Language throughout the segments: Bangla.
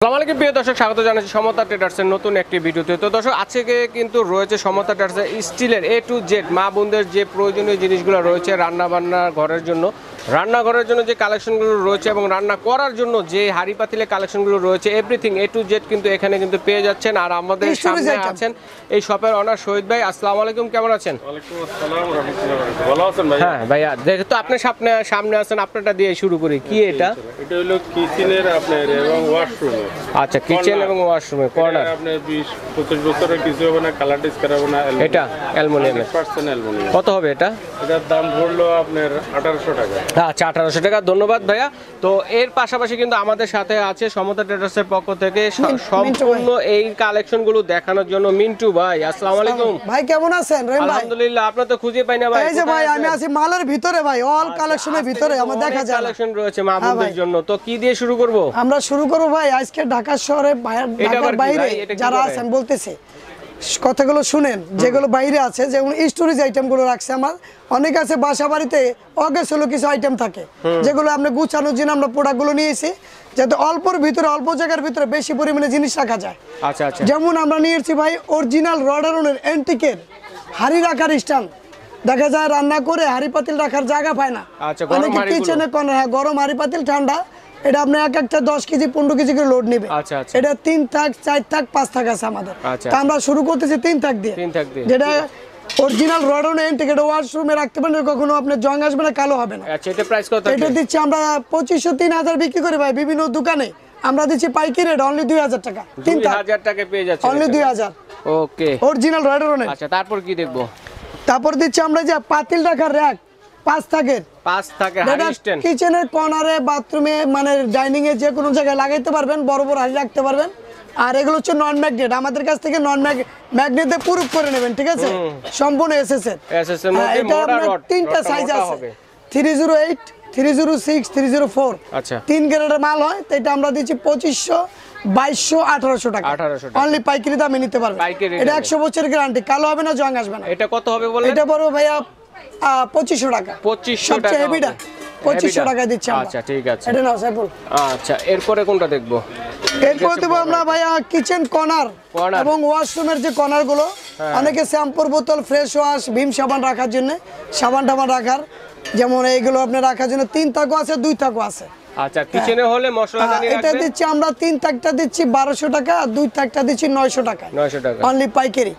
আসসালামু আলাইকুম প্রিয় দর্শক, স্বাগত জানাচ্ছি সমতা ট্রেডার্সের নতুন একটি ভিডিওতে। তো দর্শক, আজকে কিন্তু রয়েছে সমতা ট্রেডার্সের স্টিলের A to Z মা বোনদের যে প্রয়োজনীয় জিনিসগুলো রয়েছে রান্নাবান্নার ঘরের জন্য, রান্নাঘরের জন্য যে কালেকশনগুলো রয়েছে এবং রান্না করার জন্য যে হাঁড়ি পাতিলের কালেকশনগুলো রয়েছে, এভরিথিং A to Z কিন্তু এখানে কিন্তু পেয়ে যাচ্ছেন। আর আমাদের সামনে আছেন এই শপের অনার শহীদ ভাই। আসসালামু আলাইকুম, কেমন আছেন? ওয়ালাইকুম আসসালাম ওয়া রাহমাতুল্লাহি ওয়া বারাকাতুহু। ভালো আছেন ভাই? হ্যাঁ ভাইয়া, যেহেতু আপনি সামনে আছেন, আপনারটা দিয়ে শুরু করি। কি এটা? এটা হলো কিচেনের আপনার এবং ওয়াশরুমের। আচ্ছা, কিচেন এবং ওয়াশরুমের কর্নার। আপনার 20-25 বছরের কিছু হবে না, কালার ডিসকার হবে না। এটা অ্যালুমিনিয়ামের। 100% অ্যালুমিনিয়াম। কত হবে এটা? এটার দাম পড়লো আপনার 1800 টাকা। আচ্ছা, 1800 টাকা। ধন্যবাদ ভাইয়া। তো এর পাশাপাশি কিন্তু আমাদের সাথে আছে সমতা ট্রেডার্সের পক্ষ থেকে সম্পূর্ণ এই কালেকশনগুলো দেখানোর জন্য মিন্টু ভাই। আসসালামু আলাইকুম ভাই, কেমন আছেন? রহিম ভাই, আলহামদুলিল্লাহ। আপনার তো খুঁজে পাই না ভাই। এই যে ভাই, আমি আছি মালের ভিতরে ভাই, অল কালেকশনের ভিতরে আমার দেখা যায় কালেকশন রয়েছে মা বোনদের জন্য। তো কি দিয়ে শুরু করব? আমরা শুরু করব ভাই আজকে ঢাকা শহরে ঢাকার বাইরে যারা আছেন বলতেছে কথাগুলো শুনেন, যেগুলো বাইরে আছে, যেগুলো স্টোরেজ আইটেমগুলো রাখছে। আমার অনেক আছে বাসা বাড়িতে অগেছলো কিছু আইটেম থাকে, যেগুলো আপনি গুছানোর জন্য আমরা প্রোডাক্টগুলো নিয়েছি, যাতে অল্পর ভিতরে অল্প জায়গার ভিতরে বেশি পরিমাণে জিনিস রাখা যায়। আচ্ছা আচ্ছা। যেমন আমরা নিয়েছি ভাই অরিজিনাল রডারনের অ্যান্টিকের হাড়ি রাখার স্ট্যান্ড। দেখা যায় রান্না করে হাড়ি পাতিল রাখার জায়গা পায় না। আচ্ছা, গরম হাড়িগুলো। কিচেনে গরম হাড়ি পাতিল ঠান্ডা, এটা আপনি এক একটা 10 কেজি 15 কেজি করে লোড নেবে। আচ্ছা আচ্ছা। এটা 3 থাক 4 থাক 5 থাক আছে আমাদের। আচ্ছা। তা আমরা শুরু করতেছি 3 থাক দিয়ে। 3 থাক দিয়ে। যেটা অরিজিনাল রডন এন্টিক, এটা ওয়াশরুমে রাখতে পারেন, কখনো আপনার জং আসবে না, কালো হবে না। আচ্ছা, এটা প্রাইস কত? এটা দিচ্ছি আমরা 2500-3000 বিক্রি করে ভাই বিভিন্ন দোকানে। আমরা দিচ্ছি পাইকারি রেট অনলি 2000 টাকা। 3000 টাকা পেয়ে যাচ্ছে অনলি 2000। ওকে, অরিজিনাল রডনের। আচ্ছা, তারপর কি দেখবো? তারপর দিচ্ছি আমরা যে পাতিল রাখার র‍্যাক 5 থাকের। 5 থাকে হাড়ি স্ট্যান্ড। কিচেনের কর্নারে, বাথরুমে, মানে ডাইনিং এ যে কোনো জায়গায় লাগাইতে পারবেন, বড় বড় হাড়ি রাখতে পারবেন। আর এগুলো হচ্ছে নন ম্যাগনেট, আমাদের কাছ থেকে নন ম্যাগনেট দিয়ে প্রুফ করে নেবেন, ঠিক আছে? সম্পূর্ণ এসএস এর। এসএস এর মধ্যে এটা মোটা আপনার রড, তিনটা সাইজ আছে, 308, 306, 304। আচ্ছা, 3 গ্রেডের মাল হয়। তো এটা আমরা দিচ্ছি 2500, 2200, 1800 টাকা। 1800 টাকা অনলি পাইকারি দামে নিতে পারবেন। এটা 100 বছরের গ্যারান্টি, কালো হবে না, জং আসবে না। এটা কত হবে বলেন? এটা পড়বে ভাইয়া 2500 টাকা। 2500 টাকা। সবচেয়ে হেভিটা 2500 টাকা দিচ্ছি আমরা। আচ্ছা, ঠিক আছে। এটা নাও সাইফুল। আচ্ছা, এরপরে কোনটা দেখবো? এরপর দেবো আমরা ভাইয়া কিচেন কর্নার এবং ওয়াশরুমের যে কর্নার গুলো, অনেকে শ্যাম্পুর বোতল, ফ্রেশ ওয়াশ, ভীম সাবান রাখার জন্য, সাবান টাবান রাখার, যেমন এইগুলো আপনি রাখার জন্য 3 থাকও আছে, 2 থাকও আছে। আচ্ছা, কিচেনে হলে মশলাদানি রাখবেন। এটা দিচ্ছি আমরা 3 থাকটা দিচ্ছি 1200 টাকা, আর 2 থাকটা দিচ্ছি 900 টাকা। 900 টাকা অনলি পাইকারি।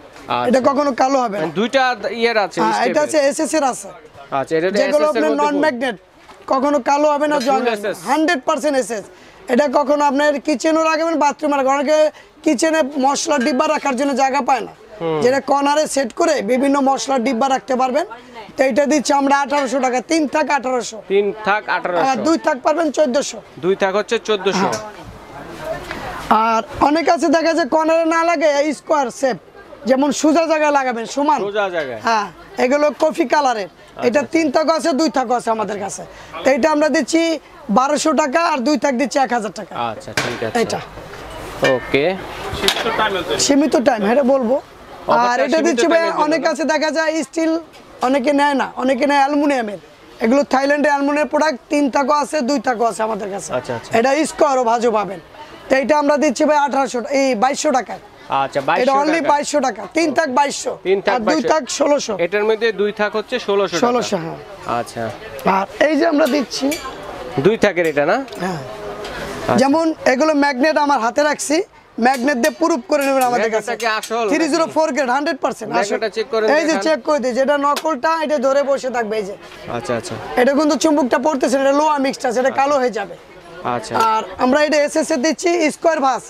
এটা কখনো কালো হবে না। দুইটা ইয়ার আছে, এটা আছে এসএস এর আছে। আচ্ছা, এটা যেগুলো আপনার নন ম্যাগনেট, কখনো কালো হবে না, জং 100% এসএস। এটা কখনো আপনার কিচেনও রাখবেন, বাথরুমে রাখবেন। অনেকে কিচেনে মশলার ডিব্বা রাখার জন্য জায়গা পায় না, যেটা কর্নারে সেট করে বিভিন্ন মশলার ডিব্বা রাখতে পারবেন। তো এটা দিচ্ছি আমরা 1800 টাকা। 3 থাক 1800। 3 থাক 1800। আর 2 থাক পারবেন 1400। 2 থাক হচ্ছে 1400। আর অনেক আছে দেখা যায় কর্নারে না লাগে স্কোয়ার শেপ, যেমন সোজা জায়গায় লাগাবেন, সমান সোজা জায়গায়। হ্যাঁ, এগুলো কফি কালারের। এটা 3 থাক আছে, 2 থাক আছে আমাদের কাছে। তো এটা আমরা দিচ্ছি 1200 টাকা, আর 2 থাক দিচ্ছি 1000 টাকা। আচ্ছা, ঠিক আছে। এটা ওকে, সীমিত টাইম, এটা বলবো। আর এটা দিচ্ছি ভাই অনেক আছে দেখা যায় স্টিল অনেকে নেয় না, অনেকে নেয় অ্যালুমিনিয়ামের। এগুলো থাইল্যান্ডের অ্যালুমিনিয়ামের প্রোডাক্ট। 3 থাকও আছে, 2 থাকও আছে আমাদের কাছে। আচ্ছা আচ্ছা। এটা স্কোয়ারও ভাজও পাবেন। তো এটা আমরা দিচ্ছি ভাই 2200 টাকা। আচ্ছা, 2200 এটা অনলি টাকা। 2200 টাকা। 3 থাক 2200, 3 থাক আর 2 থাক 1600। এটার মধ্যে 2 থাক হচ্ছে 1600 টাকা। 1600, হ্যাঁ। আচ্ছা, আর এই যে আমরা দিচ্ছি 2 থাকের এটা না? হ্যাঁ, যেমন এগুলো ম্যাগনেট আমার হাতে রাখছি, ম্যাগনেট দিয়ে প্রুফ করে নেবেন আমাদের কাছে। ম্যাগনেটটা কি আসল? 304 গ্রেড 100% আসল। ম্যাগনেটটা চেক করে এই যে দেখান। চেক করে দিই, যেটা নকলটা এটা ধরে বসে থাকবে। এই যে আচ্ছা আচ্ছা এটা কিন্তু চুম্বকটা পড়তেছে, এটা লোহা মিক্সড আছে, এটা কালো হয়ে যাবে। আচ্ছা। আর আমরা এটা এসএস এর দিচ্ছি স্কয়ার ভাস,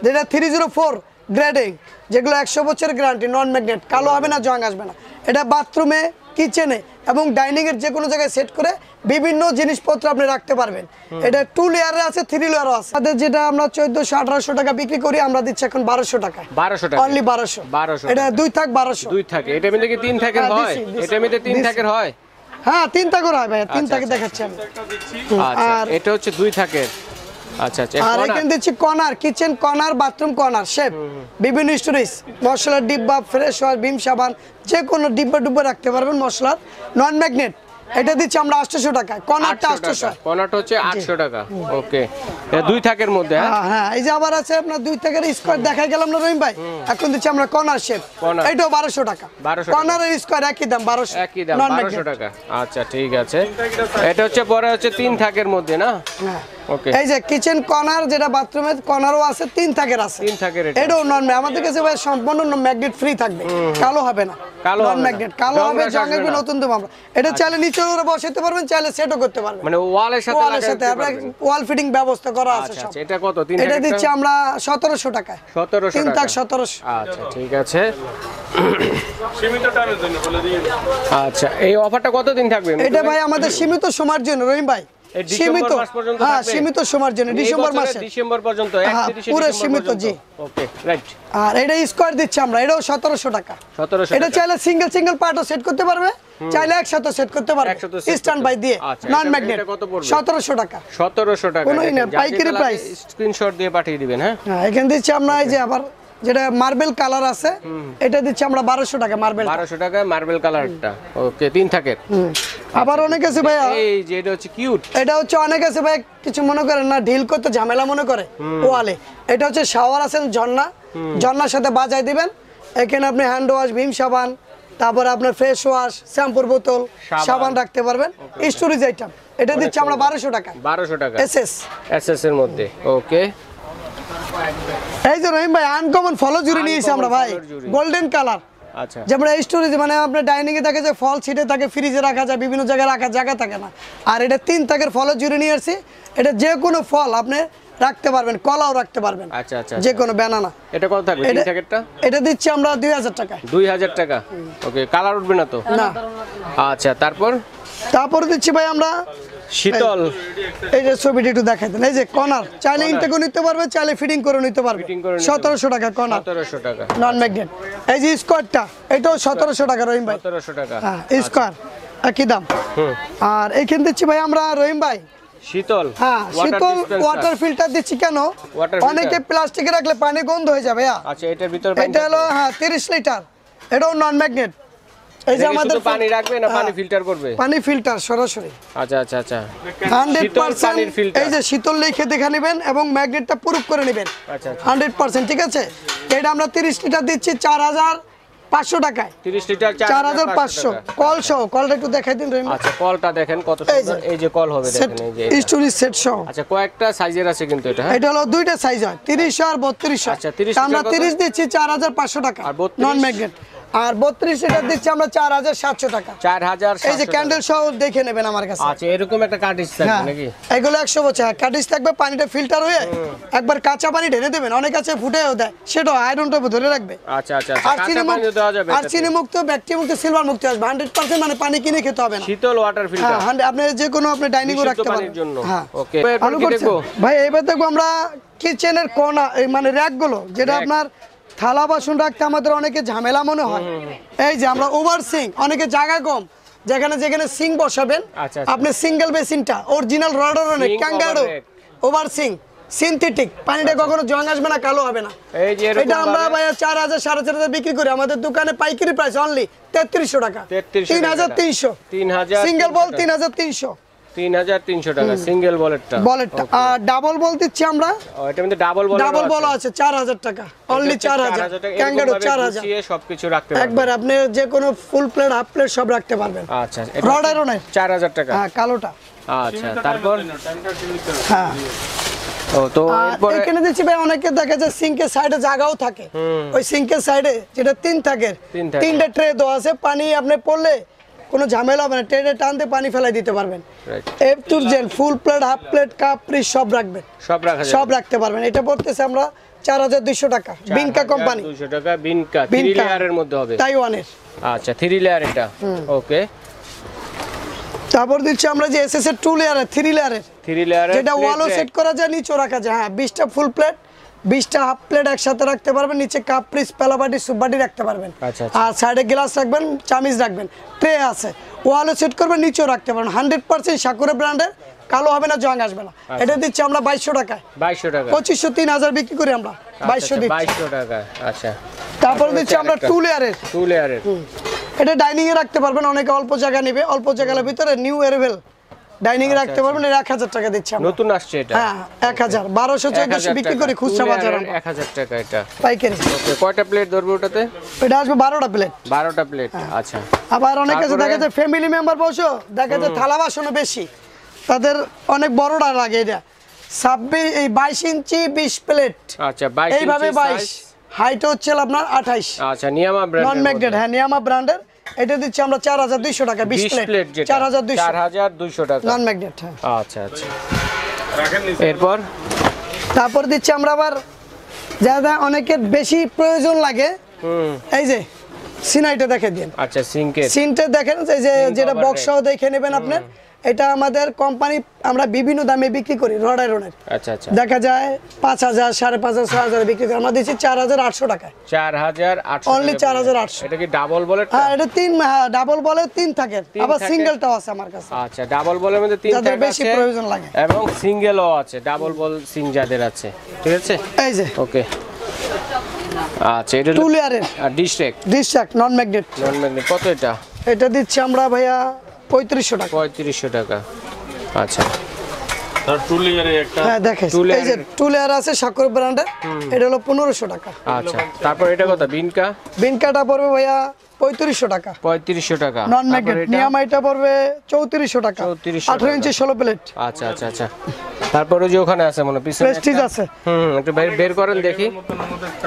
যেটা 304 গ্রেডিং, যেগুলো 100 বছরের গ্যারান্টি, নন ম্যাগনেট, কালো হবে না, জং আসবে না। এটা বাথরুমে, কিচেনে এবং ডাইনিং এর যে কোনো জায়গায় সেট করে বিভিন্ন জিনিসপত্র আপনি রাখতে পারবেন। এটা 2 লেয়ারে আছে, 3 লেয়ারও আছে। আমাদের যেটা আমরা 1400-1800 টাকা বিক্রি করি, আমরা দিচ্ছি এখন 1200 টাকা। 1200 টাকা, অনলি 1200। এটা 2 থাক 1200। 2 থাকে। এটার মধ্যে কি 3 থাকের হয়? এটার মধ্যে 3 থাকের হয়? হ্যাঁ, 3 থাকের হয় ভাই, 3 থাকে দেখাচ্ছি আমি। আচ্ছা, আর এটা হচ্ছে 2 থাকের। আচ্ছা আচ্ছা। আর এখানে দিচ্ছি corner, kitchen corner, bathroom corner shape, বিভিন্ন স্টোরেজ, মশলার ডিব্বা, ফ্রেশ ওয়াশ, ভীম সাবান, যে কোনো ডিব্বা ডুব্বা রাখতে পারবেন মশলার। নন ম্যাগনেট, এটা দিচ্ছি আমরা 800 টাকা, কর্নারটা 800। কর্নারটা হচ্ছে 800 টাকা। ওকে, এটা 2 থাকের মধ্যে। হ্যাঁ হ্যাঁ, এই যে আবার আছে আপনার 2 থাকের স্কয়ার দেখাই গেলাম না রহিম ভাই, এখন দিচ্ছি আমরা কর্নার শেপ, এটাও 1200 টাকা। কর্নারের স্কয়ার একই দাম 1200, একই দাম 1200 টাকা। আচ্ছা ঠিক আছে, এটা হচ্ছে পরে হচ্ছে 3 থাকের মধ্যে না? হ্যাঁ ওকে, এই যে কিচেন কর্নার, যেটা বাথরুমের কর্নারও আছে, 3 থাকের আছে। 3 থাকের এটাও নন ম্যাগনেট, আমাদের কাছে ভাই সম্পূর্ণ ম্যাগনেট ফ্রি থাকবে, কালো হবে না। নন ম্যাগনেট, কালো হবে, জং আসবে নতুন তো আমরা। এটা চাইলে নিচে বসাতে পারবেন, চাইলে সেটও করতে পারবেন, মানে ওয়ালের সাথে সাথে আপনার ওয়াল ফিটিং ব্যবস্থা করা আছে সব। আচ্ছা, এটা কত? 3 এটা দিচ্ছি আমরা 1700 টাকায়। 1700 3 টাকা। থাক 1700। আচ্ছা ঠিক আছে। সীমিত টাইমের জন্য বলে দিই। আচ্ছা, এই অফারটা কতদিন থাকবে? এটা ভাই আমাদের সীমিত সময়ের জন্য রহিম ভাই, সীমিত, হ্যাঁ সীমিত সময়ের জন্য, ডিসেম্বর মাসে, ডিসেম্বর পর্যন্ত, 31 পুরো ডিসেম্বর সীমিত, জি। Okay right. আর এটা স্কয়ার দিচ্ছি আমরা, এটাও 1700 টাকা। 1700 এটা চাইলে সিঙ্গেল সিঙ্গেল পার্টও সেট করতে পারবে, চাইলে একসাথে সেট করতে পারবে, একসাথে set স্ট্যান্ড বাই দিয়ে, আচ্ছা, নন এটা ম্যাগনেট। কত পড়বে? 1700 টাকা। 1700 টাকা। কোনোই না, পাইকারি প্রাইস। স্ক্রিনশট দিয়ে পাঠিয়ে দিবেন। হ্যাঁ হ্যাঁ, এখানে দিচ্ছি আমরা এই যে আবার যেটা মার্বেল কালার আছে, এটা দিচ্ছি আমরা 1200 টাকা মার্বেল। 1200 টাকা মার্বেল কালারটা। ওকে, 3 থাকের। আবার অনেক আছে ভাই, এই যে এটা হচ্ছে কিউট। এটা হচ্ছে অনেক আছে ভাই, কিছু মনে করেন না, ঢিল করতে ঝামেলা মনে করে ওয়ালে। এটা হচ্ছে শাওয়ার আছে, ঝর্ণা, ঝর্ণার সাথে বাজাই দিবেন। এখানে আপনি হ্যান্ড ওয়াশ, ভীম সাবান, তারপর আপনার ফেস ওয়াশ, শ্যাম্পুর বোতল, সাবান রাখতে পারবেন। স্টোরেজ আইটেম, এটা দিচ্ছি আমরা 1200 টাকা। 1200 টাকা এসএস, এসএস এর মধ্যে। ওকে, এই যে রহিম ভাই আনকমন ফলো জুড়ে নিয়েছি আমরা ভাই, গোল্ডেন কালার। আচ্ছা, যেমন স্টোরেজ, মানে আপনার ডাইনিং এ থাকে যে ফল ছিটে থাকে, ফ্রিজে রাখা যায়, বিভিন্ন জায়গায় রাখার জায়গা থাকে না। আর এটা 3 থাকের ফলো জুড়ে নিয়ে আসছি, এটা যে কোনো ফল আপনি রাখতে পারবেন, কলাও রাখতে পারবেন, আচ্ছা আচ্ছা, যে কোনো ব্যানানা। এটা কত থাকবে 3 থাকেরটা? এটা দিচ্ছি আমরা 2000 টাকা। 2000 টাকা। ওকে, কালার উঠবে না তো? না। আচ্ছা, তারপর দিচ্ছি ভাই আমরা শীতল। এই যে ছবিটি একটু দেখাই দেন, এই যে কর্নার, চাইলে ইনটেকও নিতে পারবে, চাইলে ফিটিং করে নিতে পারবে। ফিটিং করে নিতে 1700 টাকা কর্নার, 1700 টাকা। নন ম্যাগনেট। এই যে স্কয়ারটা, এটাও 1700 টাকা রহিম ভাই। 1700 টাকা। হ্যাঁ, স্কয়ার একই দাম। আর এইখানে দিচ্ছি ভাই আমরা রহিম ভাই শীতল। হ্যাঁ, শীতল ওয়াটার ফিল্টার দিচ্ছি। কেন? অনেকে প্লাস্টিকে রাখলে পানি গন্ধ হয়ে যাবে। আচ্ছা, এটার ভিতর এটা হলো 30 লিটার, এটাও নন ম্যাগনেট। এই যে আমাদের পানি রাখবে না পানি ফিল্টার করবে? পানি ফিল্টার সরাসরি। আচ্ছা আচ্ছা আচ্ছা, 100% এই যে শীতল লিখে দেখে নেবেন এবং ম্যাগনেটটা প্রুফ করে নেবেন। আচ্ছা 100%, ঠিক আছে। এটা আমরা 30 লিটার দিচ্ছি 4500 টাকায়। 30 লিটার 4500 কল সহ। কলটা একটু দেখাই দিন রহিম। আচ্ছা, কলটা দেখেন কত সুন্দর, এই যে কল হবে দেখেন, এই যে স্টোরেজ সেট সহ। আচ্ছা, কয়েকটা সাইজের আছে কিন্তু এটা। এটা হলো দুইটা সাইজ হয়, 30 আর 32। আচ্ছা, 30 আমরা 30 দিচ্ছি 4500 টাকা, আর 32? নন ম্যাগনেট। আর 32 লিটার দিচ্ছি আমরা 4700 টাকা। 4700। এই যে ক্যান্ডেল সহ দেখে নেবেন আমার কাছে। আচ্ছা, এরকম একটা কার্টিজ থাকবে নাকি? এগুলো 100 বছর কার্টিজ থাকবে, পানিটা ফিল্টার হয়ে একবার কাঁচা পানি ঢেলে দেবেন, অনেক কাছে ফুটেও দেয়, সেটা আয়রনটা ধরে রাখবে। আচ্ছা আচ্ছা, কাঁচা পানি দেওয়া যাবে? আর চিনি মুক্ত, ব্যাকটেরিয়া মুক্ত, সিলভার মুক্ত আসবে 100%, মানে পানি কিনে খেতে হবে না। শীতল ওয়াটার ফিল্টার। হ্যাঁ, আপনি যে কোনো আপনি ডাইনিং এ রাখতে পারেন। হ্যাঁ, ওকে। ভালো করছেন ভাই। এবার দেখবো আমরা কিচেনের কোনা, মানে র‍্যাক গুলো, যেটা আপনার থালা বাসন রাখতে আমাদের অনেকে ঝামেলা মনে হয়। এই যে আমরা ওভার সিঙ্ক, অনেকে জায়গা কম, যেখানে সিঙ্ক বসাবেন আপনি সিঙ্গেল বেসিনটা অরিজিনাল রডের অনেক ক্যাঙ্গারু ওভার সিঙ্ক সিনথেটিক, পানিটা কখনো জং আসবে না, কালো হবে না। এটা আমরা ভাই 4000 4500 বিক্রি করি, আমাদের দোকানে পাইকারি প্রাইস অনলি 3300 টাকা। 3300 সিঙ্গেল বল 3300 3300 টাকা সিঙ্গেল বলেটটা। আর ডাবল বল দিচ্ছি আমরা, এটা মধ্যে ডাবল বল আছে 4000 টাকা, অনলি 4000 ক্যাঙ্গারু 4000 সবকিছু রাখতে পারবেন একবার। আপনি যে কোনো ফুল প্লেট হাফ প্লেট সব রাখতে পারবেন। আচ্ছা, রড আয়রনের 4000 টাকা। হ্যাঁ, কালোটা। আচ্ছা, তারপর হ্যাঁ, তো এরপর এখানে দিচ্ছি ভাই, অনেকে দেখা যায় সিঙ্কের সাইডে জায়গাও থাকে, ওই সিঙ্কের সাইডে যেটা 3 থাকের 3টা ট্রে দেওয়া আছে, পানি আপনি পড়লে কোনো ঝামেলা হবে না, ট্রেনে টানতে পানি ফেলাই দিতে পারবেন। F to Z full plate half plate cup fridge সব রাখবেন, সব রাখতে পারবেন। এটা পড়তেছে আমরা 4200 টাকা, বিনকা কোম্পানি 200 টাকা, বিনকা 3 লেয়ারের মধ্যে হবে, তাইওয়ানের। আচ্ছা, 3 লেয়ার এটা। ওকে, তারপর দিচ্ছি আমরা যে এসএস এর 2 লেয়ারের 3 লেয়ারের, যেটা ওয়ালও সেট করা যায়, নিচেও রাখা যায়। হ্যাঁ, 20টা ফুল প্লেট 20টা হাফ প্লেট একসাথে রাখতে পারবেন, নিচে কাপ ফ্রিজ পেলাবাটি সুপবাটি রাখতে পারবেন। আর সাইডে গ্লাস রাখবেন, চামিচ রাখবেন, ট্রে আছে, ওয়ালও সেট করবেন, নিচেও রাখতে পারবেন। 100% সাকুরা ব্র্যান্ডের, কালো হবে না, জং আসবে না। এটা দিচ্ছি আমরা 2200 টাকায়। 2200 টাকা, 2500 3000 বিক্রি করি আমরা, 2200 দিচ্ছি। 2200 টাকা। আচ্ছা, তারপর দিচ্ছি আমরা 2 লেয়ারের। এটা ডাইনিং এ রাখতে পারবেন, অনেকে অল্প জায়গা নেবে, অল্প জায়গার ভিতরে নিউ অ্যারাইভেল ডাইনিং এ রাখতে পারবেন। এটা 1000 টাকা দিচ্ছি আমরা। নতুন আসছে এটা? হ্যাঁ 1000, 1200 1400 বিক্রি করি খুচরা বাজারে। 1000 টাকা এটা পাইকারি। ওকে, কয়টা প্লেট ধরবে ওটাতে? এটা আসবে 12টা প্লেট। 12টা প্লেট, আচ্ছা। আবার অনেক কাছে দেখা যায় ফ্যামিলি মেম্বার বসো, দেখা যায় থালা বাসনও বেশি, তাদের অনেক বড়টা লাগে। এটা 22 ইঞ্চি 20 প্লেট, আচ্ছা 22 এইভাবে ইঞ্চি 22, হাইট হচ্ছে আপনার 28। আচ্ছা, নিয়ামা ব্র্যান্ড, নন ম্যাগনেট, হ্যাঁ নিয়ামা ব্র্যান্ডের। এটা দিচ্ছি আমরা 4200 টাকা 20 প্লেট, যেটা 4200 টাকা নন ম্যাগনেট। হ্যাঁ আচ্ছা আচ্ছা। রাখেন নিচে। এরপর তারপর দিচ্ছি আমরা আবার যারা অনেকের বেশি প্রয়োজন লাগে, এই যে সিনাইটা দেখে দিন। আচ্ছা, সিঙ্কের সিনটা দেখেন, এই যে যেটা cover বক্সও দেখে নেবেন আপনার। এটা আমাদের কোম্পানি আমরা বিভিন্ন দামে বিক্রি করি, রড আয়রনের। আচ্ছা আচ্ছা, দেখা যায় 5000, 5500, 6000 বিক্রি করি, আমরা দিচ্ছি 4800 টাকায়। 4800, Only 4800। এটা কি ডাবল বলের? হ্যাঁ এটা ডাবল বলে 3 থাকে, আবার সিঙ্গেলটাও আছে আমার কাছে, আচ্ছা, ডাবল বলের মধ্যে 3 যাদের থাকে বেশি আছে প্রয়োজন লাগে। এবং সিঙ্গেলও আছে, ডাবল বল সিং যাদের আছে, ঠিক আছে। এই যে ওকে, আচ্ছা, এটা টু লেয়ারের ডিস্ট্রিক্ট ডিসচাক নন ম্যাগনেট। নন ম্যাগনেট, কত এটা? এটা দিচ্ছি আমরা ভাইয়া 3500 টাকা। 3500 টাকা, আচ্ছা। তার টু লেয়ারে একটা। হ্যাঁ দেখেন, Two এই যে layer- টু লেয়ার আছে সাকর ব্র্যান্ডের, এটা হলো 1500 টাকা। আচ্ছা, তারপর এটা কত? বিনকা বিনকাটা পড়বে ভাইয়া 3500 টাকা। 3500 টাকা। নন ম্যাগনেট নিয়ামাইটা পড়বে 3400 টাকা, 3400 18 ইঞ্চি 16 প্লেট। আচ্ছা আচ্ছা আচ্ছা। তারপরে যে ওখানে আছে মনে পিছনে প্রেস্টিজ একটা? আছে, একটু বের করেন দেখি।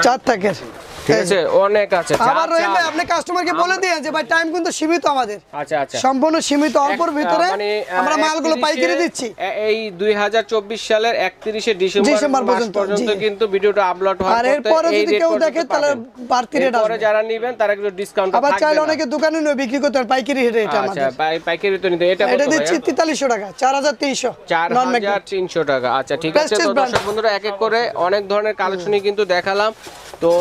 4 টাকার। ঠিক আছে, অনেক আছে। আবার রহিম ভাই আপনি কাস্টমারকে বলে দিন যে ভাই টাইম কিন্তু সীমিত আমাদের, আচ্ছা আচ্ছা, সম্পূর্ণ সীমিত, অল্পর ভিতরে মানে, আমরা মালগুলো পাইকারি দিচ্ছি। এই 2024 সালের 31শে ডিসেম্বর পর্যন্ত জি। কিন্তু ভিডিওটা আপলোড হওয়ার আর এরপরে যদি কেউ দেখে তাহলে বাড়তি রেট পরে আসবে। যারা নেবেন তারা কিন্তু ডিসকাউন্ট আবার থাকবে চাইলে না। অনেকে দোকানে নিয়ে বিক্রি করতে পারে পাইকারি রেটে। এটা আচ্ছা, আমাদের পাইকারি তো নিতে এটা এটা কত দিচ্ছি ভাইয়া? 4300 টাকা, 4300 নন ম্যাগনেট। 4300 টাকা। আচ্ছা ঠিক আছে, Prestige তো brand। দর্শক বন্ধুরা এক এক করে অনেক ধরনের কালেকশনই কিন্তু দেখালাম। তো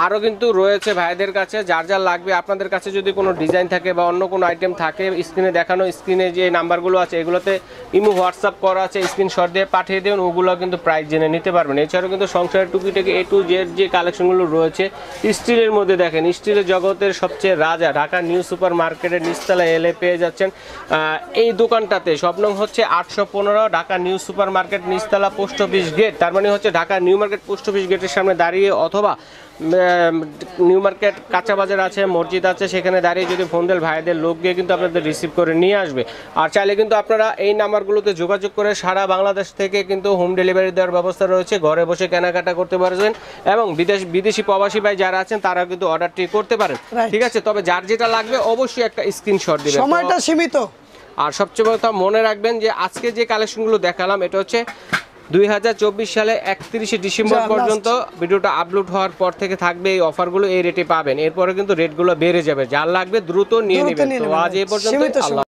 আরো কিন্তু রয়েছে ভাইদের কাছে, যার যার লাগবে। আপনাদের কাছে যদি কোনো ডিজাইন থাকে বা অন্য কোনো আইটেম থাকে, স্ক্রিনে দেখানো, স্ক্রিনে যে নাম্বারগুলো আছে এগুলোতে ইমো হোয়াটসঅ্যাপ করা আছে, স্ক্রিনশট দিয়ে পাঠিয়ে দেবেন, ওগুলো কিন্তু প্রাইস জেনে নিতে পারবেন। এছাড়াও কিন্তু সংসারের টুকিটাকি A to Z যে কালেকশনগুলো রয়েছে স্টিলের মধ্যে, দেখেন স্টিলের জগতের সবচেয়ে রাজা ঢাকা নিউ সুপার মার্কেটের নিচতলায় এলে পেয়ে যাচ্ছেন এই দোকানটাতে। স্বপ্নং হচ্ছে 815 ঢাকা নিউ সুপার মার্কেট নিচতলা পোস্ট অফিস গেট, তার মানে হচ্ছে Dhaka new market post office গেটের সামনে দাঁড়িয়ে, অথবা নিউ মার্কেট কাঁচা বাজার আছে, মসজিদ আছে, সেখানে দাঁড়িয়ে যদি ফোন দেন ভাইদের লোক গিয়ে কিন্তু আপনাদের রিসিভ করে নিয়ে আসবে। আর চাইলে কিন্তু আপনারা এই নাম্বারগুলোতে যোগাযোগ করে সারা বাংলাদেশ থেকে কিন্তু হোম ডেলিভারি দেওয়ার ব্যবস্থা রয়েছে, ঘরে বসে কেনাকাটা করতে পারবেন। এবং বিদেশি প্রবাসী ভাই যারা আছেন তারা কিন্তু অর্ডারটি করতে পারেন, Right. ঠিক আছে। তবে যার যেটা লাগবে অবশ্যই একটা স্ক্রিনশট দিবেন। সময়টা সীমিত। আর সবচেয়ে বড় কথা মনে রাখবেন যে আজকে যে কালেকশনগুলো দেখালাম এটা হচ্ছে 2024 সালে 31শে ডিসেম্বর যা, পর্যন্ত ভিডিওটা আপলোড হওয়ার পর থেকে থাকবে এই অফারগুলো, এই রেটে পাবেন। এরপরে কিন্তু রেটগুলো বেড়ে যাবে, যার লাগবে দ্রুত নিয়ে দ্রুত নেবেন। নিয়ে তো নেবেন। আজ এই পর্যন্ত, সীমিত আল্লাহ।